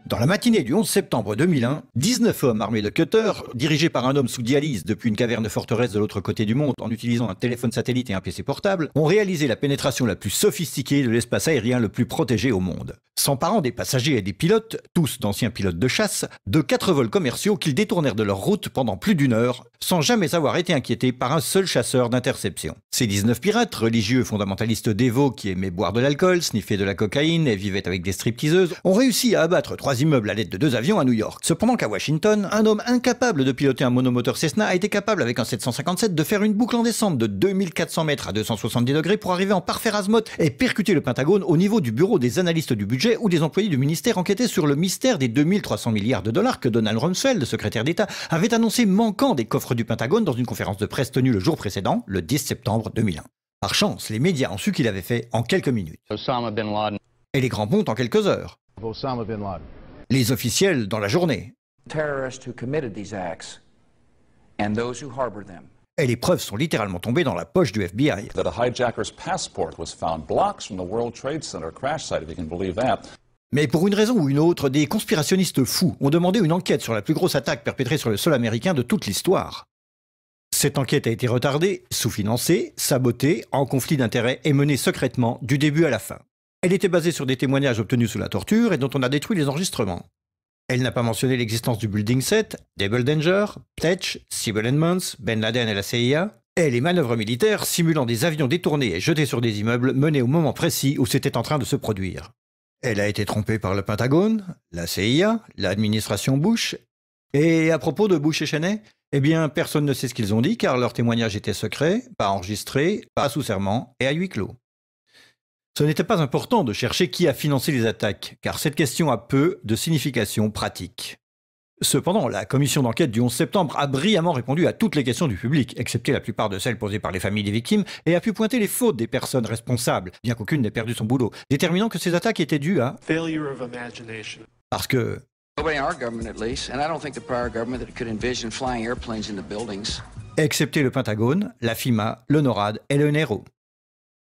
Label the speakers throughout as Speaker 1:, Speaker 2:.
Speaker 1: Dans la matinée du 11 septembre 2001, 19 hommes armés de cutters, dirigés par un homme sous dialyse depuis une caverne forteresse de l'autre côté du monde en utilisant un téléphone satellite et un PC portable, ont réalisé la pénétration la plus sophistiquée de l'espace aérien le plus protégé au monde. S'emparant des passagers et des pilotes, tous d'anciens pilotes de chasse, de 4 vols commerciaux qu'ils détournèrent de leur route pendant plus d'1 heure, sans jamais avoir été inquiétés par un seul chasseur d'interception. Ces 19 pirates, religieux fondamentalistes dévots qui aimaient boire de l'alcool, sniffer de la cocaïne et vivaient avec des stripteaseuses, ont réussi à abattre 3 immeubles à l'aide de 2 avions à New York. Cependant qu'à Washington, un homme incapable de piloter un monomoteur Cessna a été capable avec un 757 de faire une boucle en descente de 2400 mètres à 270 degrés pour arriver en parfait azimuth et percuter le Pentagone au niveau du bureau des analystes du budget ou des employés du ministère enquêtaient sur le mystère des 2300 milliards de dollars que Donald Rumsfeld, secrétaire d'État, avait annoncé manquant des coffres du Pentagone dans une conférence de presse tenue le jour précédent, le 10 septembre 2001. Par chance, les médias ont su qu'il avait fait en quelques minutes.
Speaker 2: Osama bin Laden.
Speaker 1: Et les grands pontes en quelques heures.
Speaker 3: Osama bin Laden.
Speaker 1: Les officiels dans la journée.
Speaker 4: Terrorists who committed these acts and those who harbored them.
Speaker 1: Et les preuves sont littéralement tombées dans la poche du FBI.
Speaker 5: That a hijacker's passport was found blocks from the World Trade Center crash site, if you can believe that.
Speaker 1: Mais pour une raison ou une autre, des conspirationnistes fous ont demandé une enquête sur la plus grosse attaque perpétrée sur le sol américain de toute l'histoire. Cette enquête a été retardée, sous-financée, sabotée, en conflit d'intérêts et menée secrètement du début à la fin. Elle était basée sur des témoignages obtenus sous la torture et dont on a détruit les enregistrements. Elle n'a pas mentionné l'existence du Building 7, Double Danger, Pletch, Sybil Edmonds, Ben Laden et la CIA, et les manœuvres militaires simulant des avions détournés et jetés sur des immeubles menés au moment précis où c'était en train de se produire. Elle a été trompée par le Pentagone, la CIA, l'administration Bush. Et à propos de Bush et Cheney, eh bien, personne ne sait ce qu'ils ont dit car leur témoignage était secret, pas enregistré, pas sous serment et à huis clos. Ce n'était pas important de chercher qui a financé les attaques, car cette question a peu de signification pratique. Cependant, la commission d'enquête du 11 septembre a brillamment répondu à toutes les questions du public, excepté la plupart de celles posées par les familles des victimes, et a pu pointer les fautes des personnes responsables, bien qu'aucune n'ait perdu son boulot, déterminant que ces attaques étaient dues à...
Speaker 6: failure of imagination.
Speaker 1: Parce que...
Speaker 4: Nobody in our government, at least, and I don't think the prior government that could envision flying airplanes into buildings.
Speaker 1: Excepté le Pentagone, la FIMA, le NORAD et le NRO.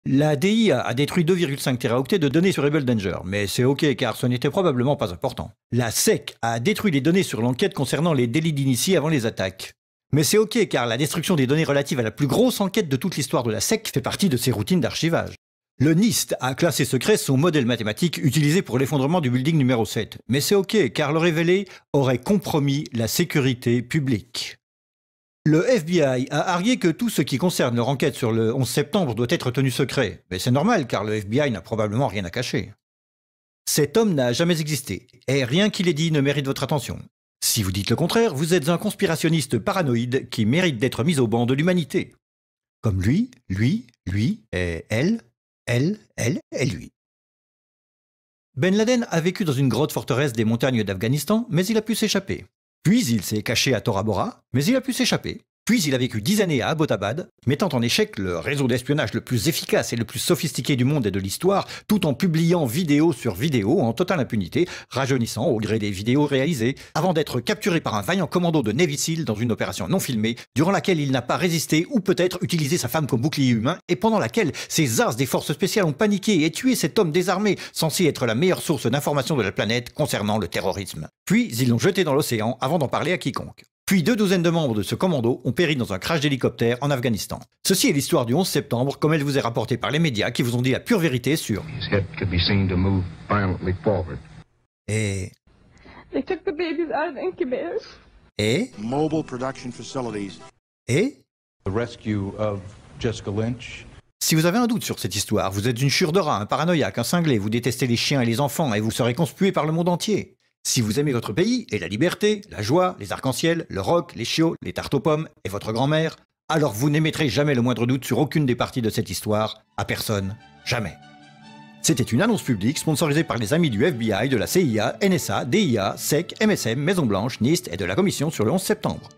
Speaker 1: La DIA a détruit 2,5 téraoctets de données sur Double Danger, mais c'est ok car ce n'était probablement pas important. La SEC a détruit les données sur l'enquête concernant les délits d'initiés avant les attaques. Mais c'est ok car la destruction des données relatives à la plus grosse enquête de toute l'histoire de la SEC fait partie de ses routines d'archivage. Le NIST a classé secret son modèle mathématique utilisé pour l'effondrement du building numéro 7. Mais c'est ok car le révéler aurait compromis la sécurité publique. Le FBI a argué que tout ce qui concerne leur enquête sur le 11 septembre doit être tenu secret. Mais c'est normal car le FBI n'a probablement rien à cacher. Cet homme n'a jamais existé, et rien qu'il ait dit ne mérite votre attention. Si vous dites le contraire, vous êtes un conspirationniste paranoïde qui mérite d'être mis au banc de l'humanité. Comme lui, et elle et lui. Ben Laden a vécu dans une grotte forteresse des montagnes d'Afghanistan, mais il a pu s'échapper. Puis il s'est caché à Tora Bora, mais il a pu s'échapper. Puis il a vécu 10 années à Abbottabad, mettant en échec le réseau d'espionnage le plus efficace et le plus sophistiqué du monde et de l'histoire, tout en publiant vidéo sur vidéo en totale impunité, rajeunissant au gré des vidéos réalisées, avant d'être capturé par un vaillant commando de Navy SEAL dans une opération non filmée, durant laquelle il n'a pas résisté ou peut-être utilisé sa femme comme bouclier humain, et pendant laquelle ces as des forces spéciales ont paniqué et tué cet homme désarmé, censé être la meilleure source d'information de la planète concernant le terrorisme. Puis ils l'ont jeté dans l'océan avant d'en parler à quiconque. Puis 2 douzaines de membres de ce commando ont péri dans un crash d'hélicoptère en Afghanistan. Ceci est l'histoire du 11 septembre, comme elle vous est rapportée par les médias qui vous ont dit la pure vérité sur... Et...
Speaker 7: They took the babies out of the incubators.
Speaker 1: Et...
Speaker 3: Mobile production facilities.
Speaker 1: Et...
Speaker 8: The rescue of Jessica Lynch.
Speaker 1: Si vous avez un doute sur cette histoire, vous êtes une chure de rat, un paranoïaque, un cinglé, vous détestez les chiens et les enfants et vous serez conspué par le monde entier. Si vous aimez votre pays et la liberté, la joie, les arcs-en-ciel, le rock, les chiots, les tartes aux pommes et votre grand-mère, alors vous n'émettrez jamais le moindre doute sur aucune des parties de cette histoire, à personne, jamais. C'était une annonce publique sponsorisée par les amis du FBI, de la CIA, NSA, DIA, SEC, MSM, Maison Blanche, NIST et de la Commission sur le 11 septembre.